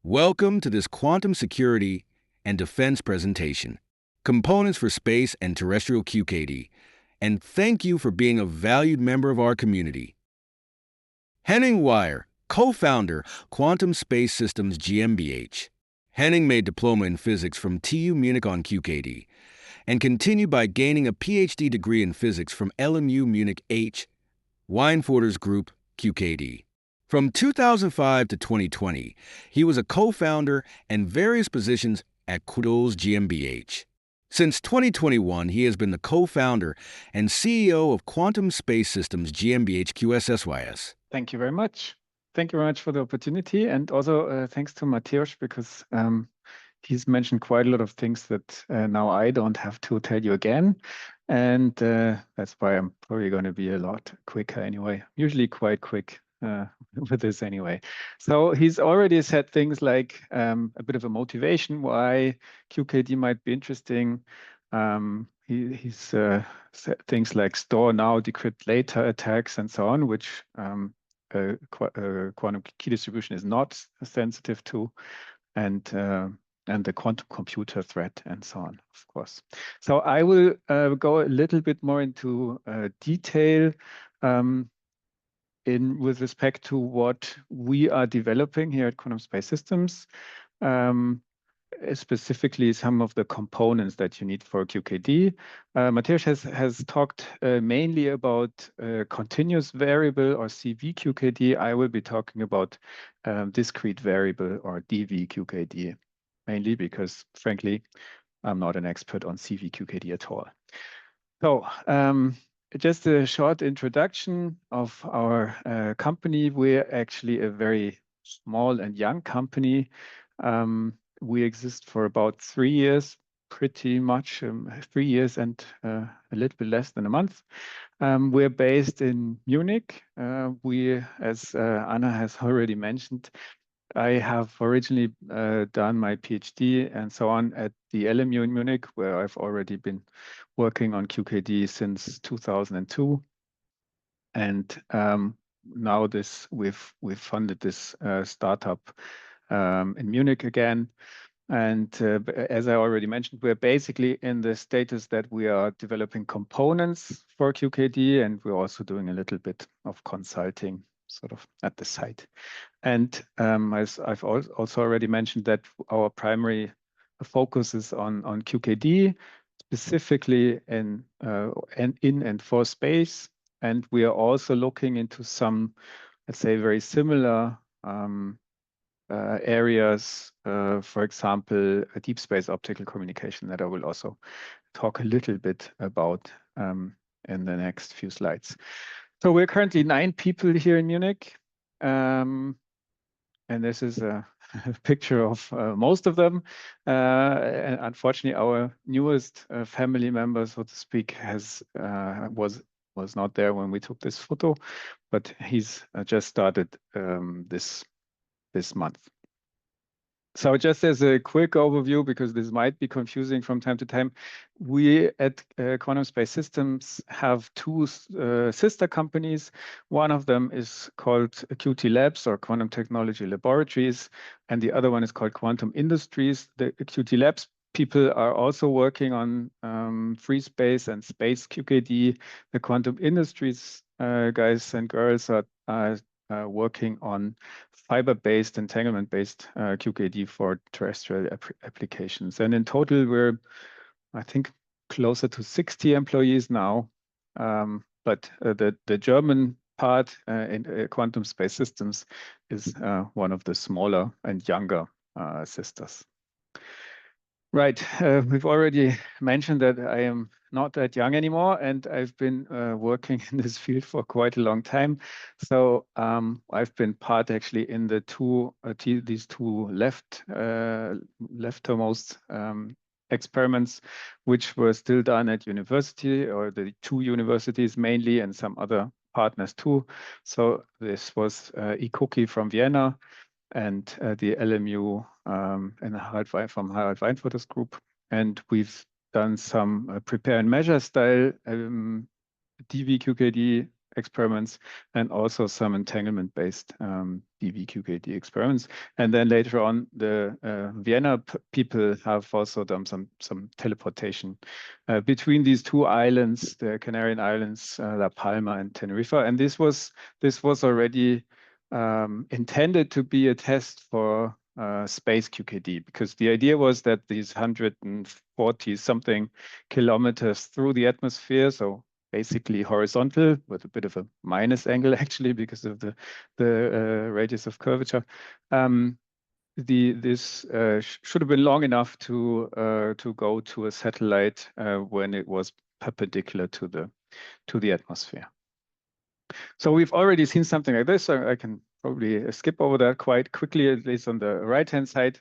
Welcome to this quantum security and defense presentation, Components for Space and Terrestrial QKD, and thank you for being a valued member of our community. Henning Weier, co-founder, Quantum Space Systems GmbH. Henning made diploma in physics from TU Munich on QKD, and continued by gaining a PhD degree in physics from LMU Munich H. Weinfurter's group, QKD. From 2005 to 2020, he was a co-founder and various positions at QUTools GmbH. Since 2021, he has been the co-founder and CEO of Quantum Space Systems GmbH QSSYS. Thank you very much. Thank you very much for the opportunity, and also thanks to Mateusz, because he's mentioned quite a lot of things that now I don't have to tell you again, and that's why I'm probably going to be a lot quicker anyway. Usually quite quick with this anyway. So he's already said things like a bit of a motivation why QKD might be interesting. He's said things like store now, decrypt later attacks and so on, which quantum key distribution is not sensitive to, and the quantum computer threat and so on, of course. So I will go a little bit more into detail with respect to what we are developing here at Quantum Space Systems, specifically some of the components that you need for QKD. Mateusz has talked mainly about continuous variable or CV QKD. I will be talking about discrete variable or DV QKD, mainly because, frankly, I'm not an expert on CV QKD at all. So, just a short introduction of our company. We're actually a very small and young company. We exist for about 3 years, pretty much 3 years and a little bit less than a month. We're based in Munich. As Anna has already mentioned, I have originally done my PhD and so on at the LMU in Munich, where I've already been working on QKD since 2002. And now we've funded this startup in Munich again. And as I already mentioned, we're basically in the status that we are developing components for QKD, and we're also doing a little bit of consulting sort of at the site. And as I've also already mentioned, that our primary focus is on QKD, specifically in and for space. And we are also looking into some, let's say, very similar areas, for example, a deep space optical communication, that I will also talk a little bit about in the next few slides. So we're currently 9 people here in Munich. And this is a picture of most of them. And unfortunately, our newest family member, so to speak, was not there when we took this photo, but he's just started this month. So just as a quick overview, because this might be confusing from time to time, we at Quantum Space Systems have 2 sister companies. One of them is called QT Labs, or Quantum Technology Laboratories, and the other one is called Quantum Industries. The QT Labs people are also working on free space and space QKD. The Quantum Industries guys and girls are working on fiber-based, entanglement-based QKD for terrestrial applications. And in total, we're, I think, closer to 60 employees now. But the German part in Quantum Space Systems is one of the smaller and younger sisters. Right, we've already mentioned that I am not that young anymore, and I've been working in this field for quite a long time. So I've been part actually in these two leftmost experiments, which were still done at university, or the 2 universities mainly, and some other partners too. So this was eCookie from Vienna, and the LMU from Harald Weinfurter's group. And we've done some prepare and measure style DV QKD experiments, and also some entanglement-based DV-QKD experiments. And then later on, the Vienna people have also done some teleportation between these two islands, the Canarian Islands, La Palma and Tenerife. And this was already intended to be a test for space QKD, because the idea was that these 140 something kilometers through the atmosphere, so basically horizontal with a bit of a minus angle actually because of the radius of curvature. This should have been long enough to go to a satellite when it was perpendicular to the atmosphere. So we've already seen something like this. So I can probably skip over that quite quickly, at least on the right-hand side.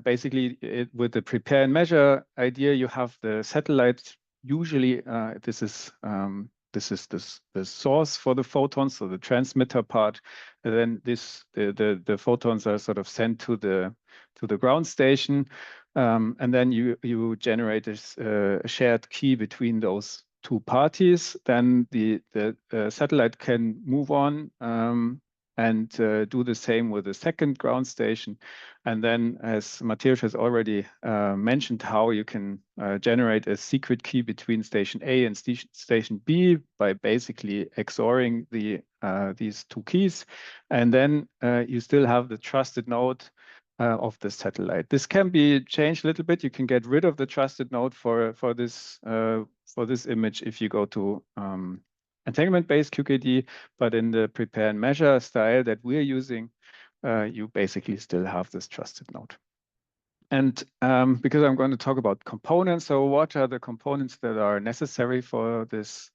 Basically, with the prepare and measure idea, you have the satellite. Usually, this is the source for the photons, so the transmitter part. And then the photons are sort of sent to the ground station, and then you generate a shared key between those two parties. Then the satellite can move on and do the same with the second ground station. And then, as Mateusz has already mentioned, how you can generate a secret key between station A and station B by basically XORing these two keys. And then you still have the trusted node of the satellite. This can be changed a little bit. You can get rid of the trusted node for this image if you go to entanglement-based QKD, but in the prepare and measure style that we're using, you basically still have this trusted node. And because I'm going to talk about components, so what are the components that are necessary for this,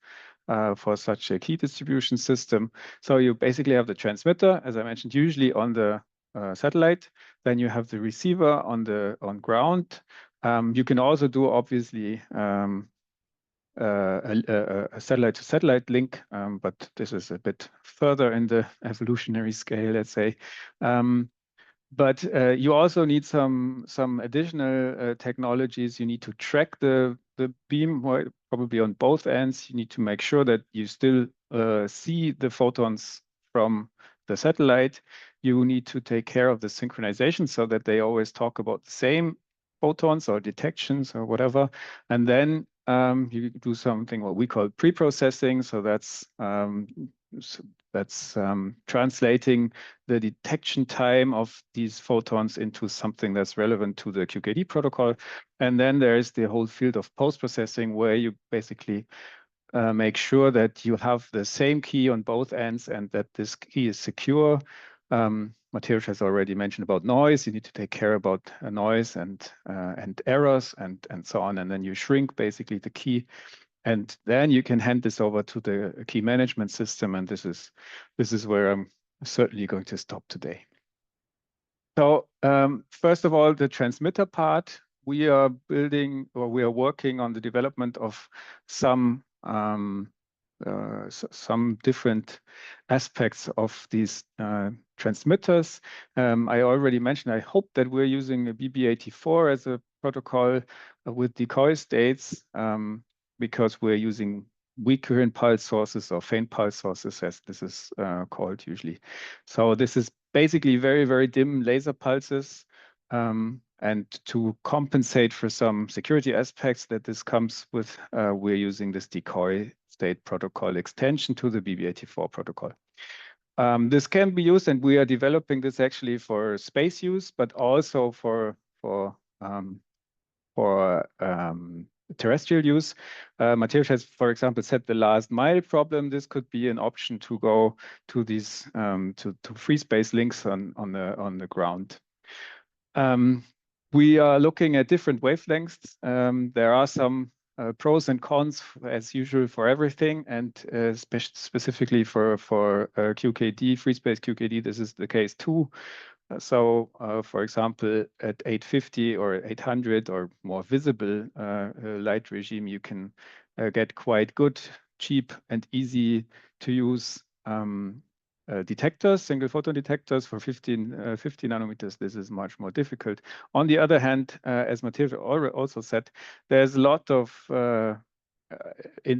for such a key distribution system? So you basically have the transmitter, as I mentioned, usually on the satellite. Then you have the receiver on ground. You can also do obviously a satellite-to-satellite link, but this is a bit further in the evolutionary scale, let's say. But you also need some additional technologies. You need to track the beam, probably on both ends. You need to make sure that you still see the photons from the satellite. You need to take care of the synchronization so that they always talk about the same photons or detections or whatever. And then you do something what we call pre-processing. So that's translating the detection time of these photons into something that's relevant to the QKD protocol. And then there's the whole field of post-processing where you basically make sure that you have the same key on both ends and that this key is secure. Mateusz has already mentioned about noise. You need to take care about noise and errors and so on. And then you shrink basically the key. And then you can hand this over to the key management system. And this is where I'm certainly going to stop today. So first of all, the transmitter part, we are building, or we are working on the development of some different aspects of these transmitters. I already mentioned, I hope that we're using a BB84 as a protocol with decoy states, because we're using weak coherent pulse sources or faint pulse sources, as this is called usually. So this is basically very, very dim laser pulses. And to compensate for some security aspects that this comes with, we're using this decoy state protocol extension to the BB84 protocol. This can be used, and we are developing this actually for space use, but also for terrestrial use. Mateusz has, for example, said the last mile problem. This could be an option to go to these to free space links on the ground. We are looking at different wavelengths. There are some pros and cons, as usual, for everything, and specifically for QKD, free space QKD, this is the case too. So, for example, at 850 or 800 or more visible light regime, you can get quite good, cheap, and easy to use detectors, single photon detectors for 50 nanometers. This is much more difficult. On the other hand, as Mateusz also said, there's a lot of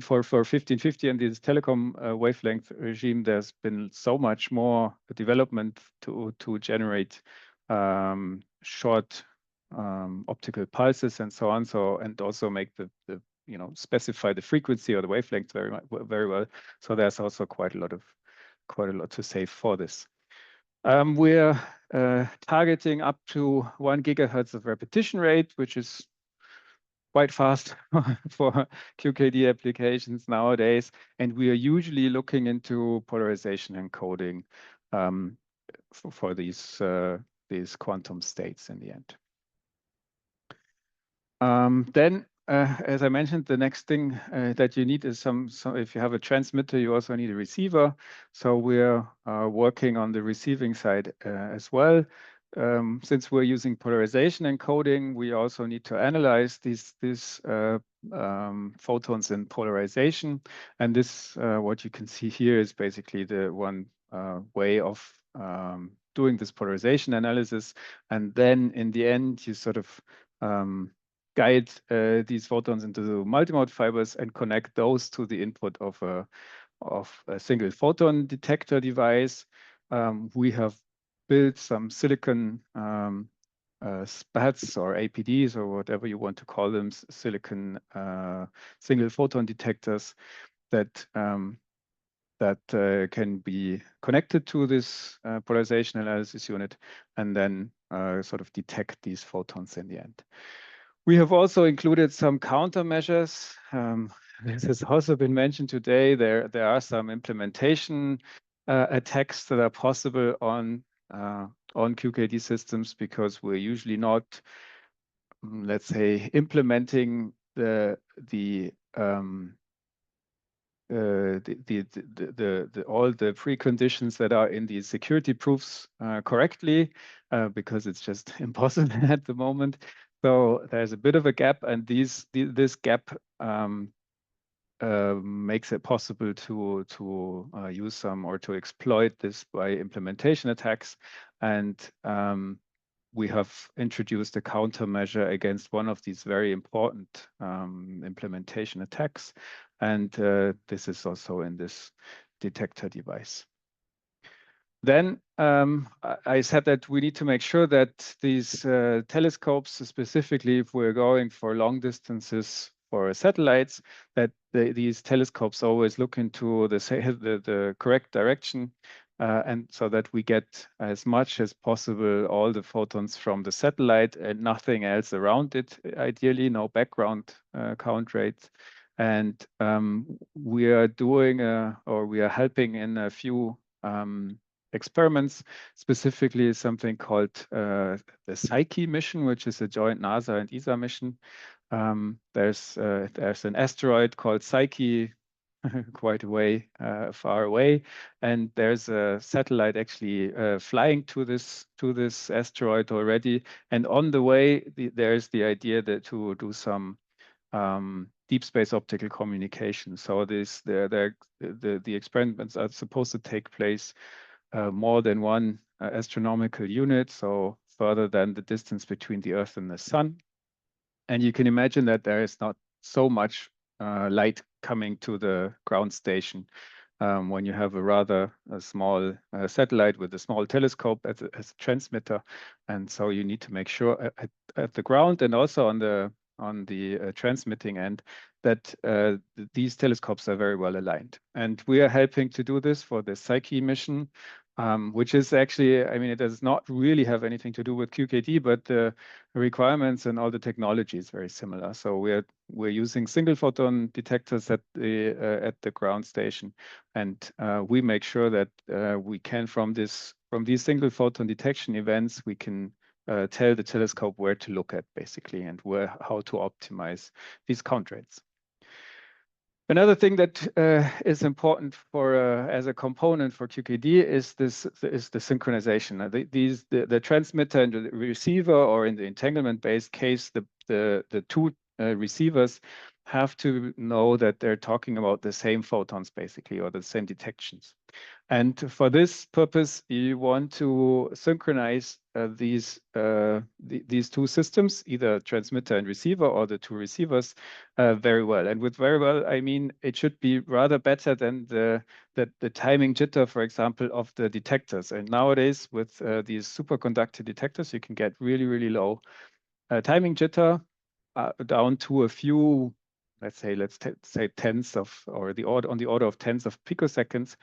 for 1550 and this telecom wavelength regime, there's been so much more development to generate short optical pulses and so on. And also make the specify the frequency or the wavelength very well. So there's also quite a lot to say for this. We're targeting up to 1 gigahertz of repetition rate, which is quite fast for QKD applications nowadays. And we are usually looking into polarization encoding for these quantum states in the end. Then, as I mentioned, the next thing that you need is if you have a transmitter, you also need a receiver. So we're working on the receiving side as well. Since we're using polarization encoding, we also need to analyze these photons in polarization. And this, what you can see here, is basically the one way of doing this polarization analysis. And then in the end, you sort of guide these photons into the multimode fibers and connect those to the input of a single photon detector device. We have built some silicon SPADs or APDs or whatever you want to call them, silicon single photon detectors that can be connected to this polarization analysis unit and then sort of detect these photons in the end. We have also included some countermeasures. This has also been mentioned today. There are some implementation attacks that are possible on QKD systems because we're usually not, let's say, implementing all the preconditions that are in the security proofs correctly, because it's just impossible at the moment. So there's a bit of a gap, and this gap makes it possible to use some or to exploit this by implementation attacks. And we have introduced a countermeasure against one of these very important implementation attacks. And this is also in this detector device. Then I said that we need to make sure that these telescopes, specifically if we're going for long distances for satellites, that these telescopes always look into the correct direction, and so that we get as much as possible all the photons from the satellite and nothing else around it, ideally, no background count rates. And we are doing or we are helping in a few experiments, specifically something called the Psyche mission, which is a joint NASA and ESA mission. There's an asteroid called Psyche quite far away, and there's a satellite actually flying to this asteroid already. And on the way, there's the idea that to do some deep space optical communication. So the experiments are supposed to take place more than one astronomical unit, so further than the distance between the Earth and the Sun. And you can imagine that there is not so much light coming to the ground station when you have a rather small satellite with a small telescope as a transmitter. And so you need to make sure at the ground and also on the transmitting end that these telescopes are very well aligned. And we are helping to do this for the Psyche mission, which is actually, I mean, it does not really have anything to do with QKD, but the requirements and all the technology is very similar. So we're using single photon detectors at the ground station, and we make sure that we can from these single photon detection events, we can tell the telescope where to look at, basically, and how to optimize these count rates. Another thing that is important for as a component for QKD is the synchronization. The transmitter and the receiver, or in the entanglement-based case, the two receivers have to know that they're talking about the same photons, basically, or the same detections. And for this purpose, you want to synchronize these two systems, either transmitter and receiver or the two receivers, very well. And with very well, I mean it should be rather better than the timing jitter, for example, of the detectors. And nowadays, with these superconductor detectors, you can get really, really low timing jitter down to a few, let's say tenths of, or on the order of tens of picoseconds.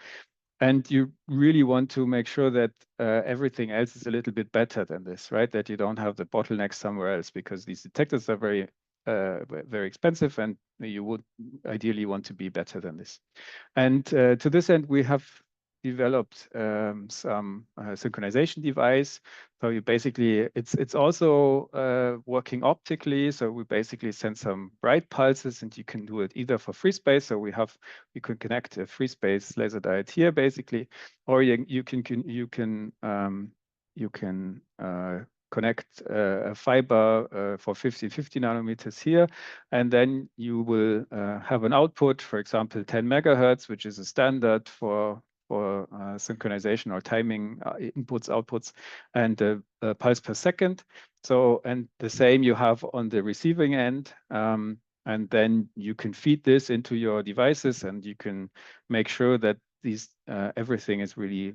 And you really want to make sure that everything else is a little bit better than this, right? That you don't have the bottleneck somewhere else, because these detectors are very, very expensive, and you would ideally want to be better than this. And to this end, we have developed some synchronization device. So you basically, it's also working optically. So we basically send some bright pulses, and you can do it either for free space. So we could connect a free space laser diode here, basically, or you can connect a fiber for 50 nanometers here, and then you will have an output, for example, 10 megahertz, which is a standard for synchronization or timing inputs, outputs, and a pulse per second. So, and the same you have on the receiving end. And then you can feed this into your devices, and you can make sure that everything is really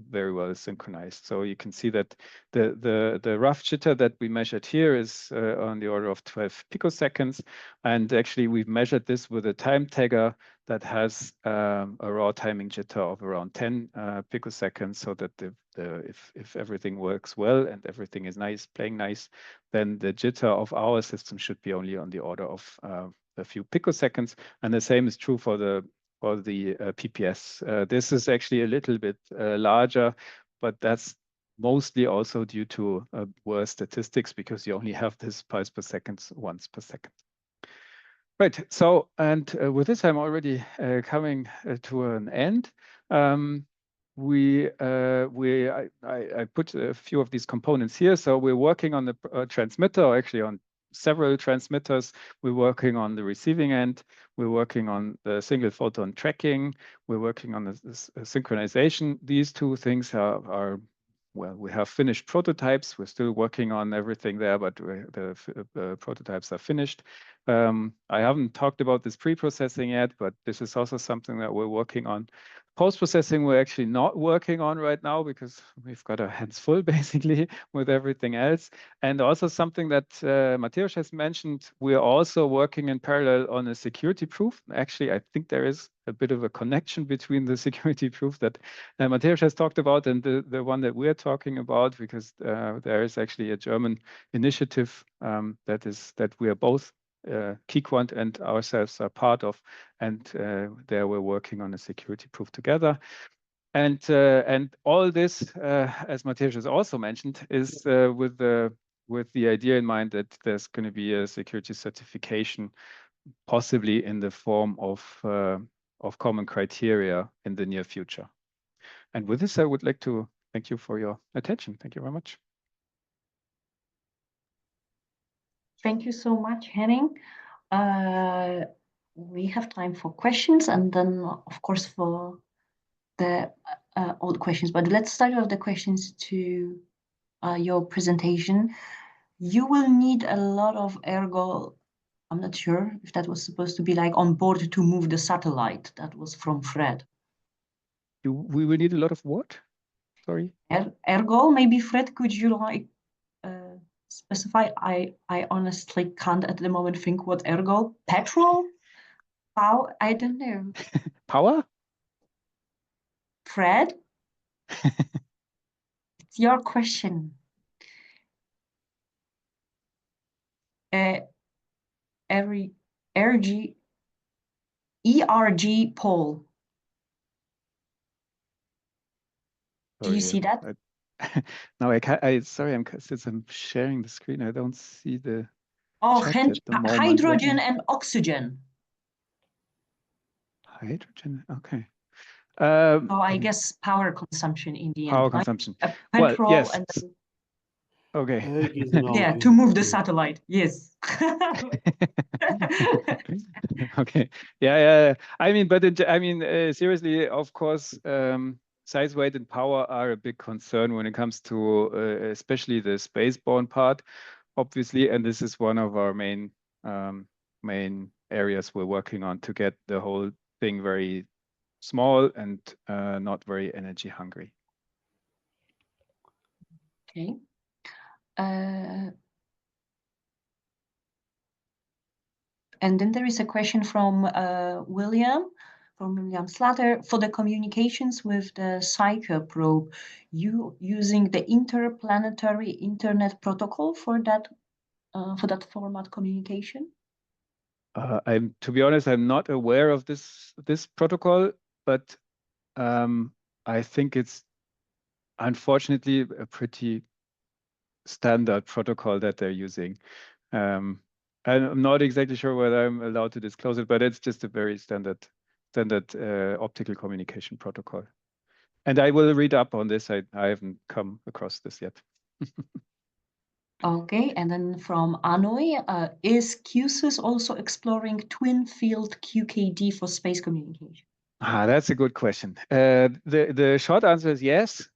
very well synchronized. So you can see that the rough jitter that we measured here is on the order of 12 picoseconds. And actually, we've measured this with a time tagger that has a raw timing jitter of around 10 picoseconds, so that if everything works well and everything is nice, playing nice, then the jitter of our system should be only on the order of a few picoseconds. And the same is true for the PPS. This is actually a little bit larger, but that's mostly also due to worse statistics, because you only have this pulse per second once per second. Right. So, and with this, I'm already coming to an end. I put a few of these components here. So we're working on the transmitter, or actually on several transmitters. We're working on the receiving end. We're working on the single photon tracking. We're working on the synchronization. These two things are well, we have finished prototypes. We're still working on everything there, but the prototypes are finished. I haven't talked about this pre-processing yet, but this is also something that we're working on. Post-processing, we're actually not working on right now, because we've got our hands full, basically, with everything else. And also something that Mateusz has mentioned, we're also working in parallel on a security proof. Actually, I think there is a bit of a connection between the security proof that Mateusz has talked about and the one that we're talking about, because there is actually a German initiative that we are both QuantQuant and ourselves are part of, and there we're working on a security proof together. And all this, as Mateusz has also mentioned, is with the idea in mind that there's going to be a security certification, possibly in the form of common criteria in the near future. And with this, I would like to thank you for your attention. Thank you very much. Thank you so much, Henning. We have time for questions, and then, of course, for the old questions. But let's start with the questions to your presentation. You will need a lot of ergo. I'm not sure if that was supposed to be like on board to move the satellite. That was from Fred. We will need a lot of what? Sorry? Ergo, maybe Fred, could you like specify? I honestly can't at the moment think what ergo. Petrol? Power? I don't know. Power? Fred? It's your question. ERG poll. Do you see that? No, I can't. Sorry, since I'm sharing the screen, I don't see the. Oh, hydrogen and oxygen. Hydrogen, okay. So I guess power consumption in the end. Power consumption. Petrol, well, yes. And then, okay. yeah, to move the satellite. Yes. Okay. Yeah. I mean, but seriously, of course, size, weight, and power are a big concern when it comes to especially the spaceborne part, obviously, and this is one of our main areas we're working on to get the whole thing very small and not very energy hungry. Okay. And then there is a question from William Slatter. For the communications with the Psyche probe, you using the interplanetary internet protocol for that format communication? To be honest, I'm not aware of this protocol, but I think it's unfortunately a pretty standard protocol that they're using. I'm not exactly sure whether I'm allowed to disclose it, but it's just a very standard optical communication protocol. And I will read up on this. I haven't come across this yet. Okay, and then from Anoy, is QSSYS also exploring twin field QKD for space communication? That's a good question. The short answer is yes,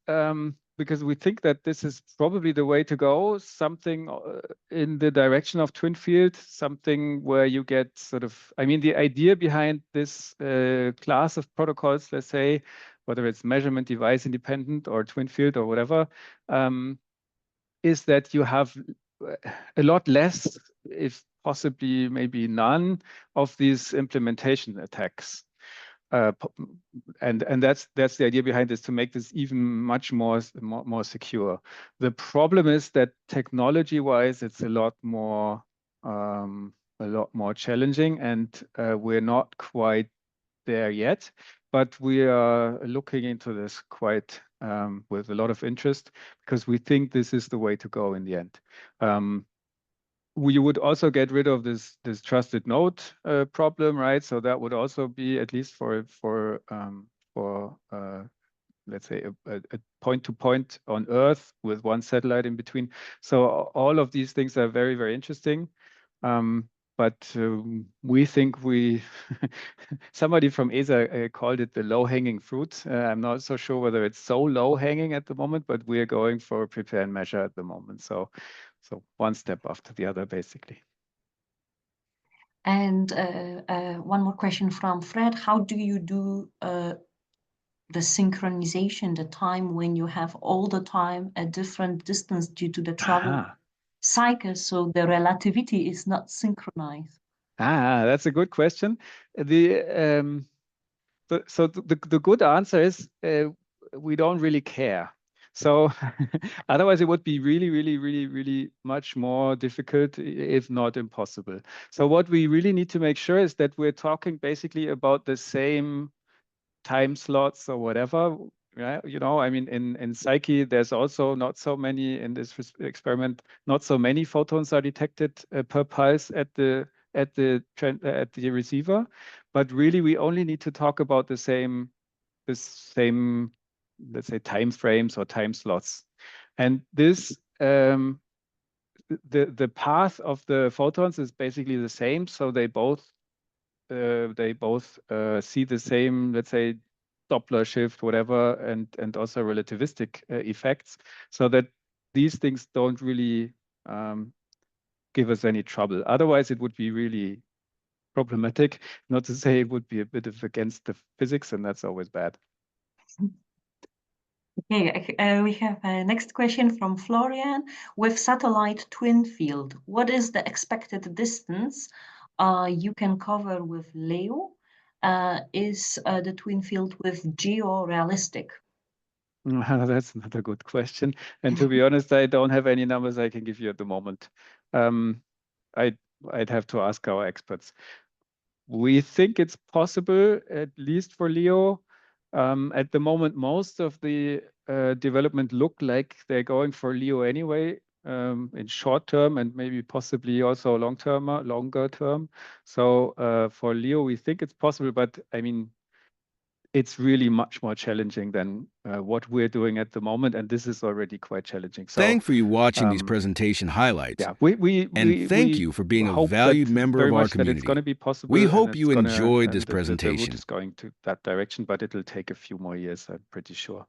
because we think that this is probably the way to go, something in the direction of twin field, something where you get sort of, I mean, the idea behind this class of protocols, let's say, whether it's measurement device independent or twin field or whatever, is that you have a lot less, if possibly maybe none, of these implementation attacks. And that's the idea behind this, to make this even much more secure. The problem is that technology-wise, it's a lot more challenging, and we're not quite there yet. But we are looking into this quite with a lot of interest, because we think this is the way to go in the end. We would also get rid of this trusted node problem, right? So that would also be, at least for let's say a point-to-point on Earth with one satellite in between. So all of these things are very, very interesting. But we think somebody from ESA called it the low-hanging fruit. I'm not so sure whether it's so low-hanging at the moment, but we're going for prepare and measure at the moment. So one step after the other, basically. And one more question from Fred. How do you do the synchronization, the time when you have all the time a different distance due to the travel cycle, so the relativity is not synchronized? That's a good question. The good answer is we don't really care. So otherwise it would be really, really, really, really much more difficult, if not impossible. So what we really need to make sure is that we're talking basically about the same time slots or whatever. Right? You know, I mean, in Psyche, there's also not so many, in this experiment, not so many photons are detected per pulse at the receiver, but really we only need to talk about the same, let's say, time frames or time slots. And this, the path of the photons is basically the same. So they both see the same, let's say, Doppler shift, whatever, and also relativistic effects, so that these things don't really give us any trouble. Otherwise, it would be really problematic. Not to say it would be a bit of against the physics, and that's always bad. Okay, we have a next question from Florian. With satellite twin field, what is the expected distance you can cover with LEO? Is the twin field with GEO realistic? That's another good question. And to be honest, I don't have any numbers I can give you at the moment. I'd have to ask our experts. We think it's possible, at least for LEO. At the moment, most of the development look like they're going for LEO anyway, in short term and maybe possibly also longer term. So for LEO, we think it's possible, but I mean, it's really much more challenging than what we're doing at the moment, and this is already quite challenging. So, Thank for you watching these presentation highlights. yeah, we thank you for being a hope valued that member very of our much that it's going to community. be possible. We and hope it's you gonna- enjoyed and this the route presentation. is going to that direction, but it'll take a few more years, I'm pretty sure.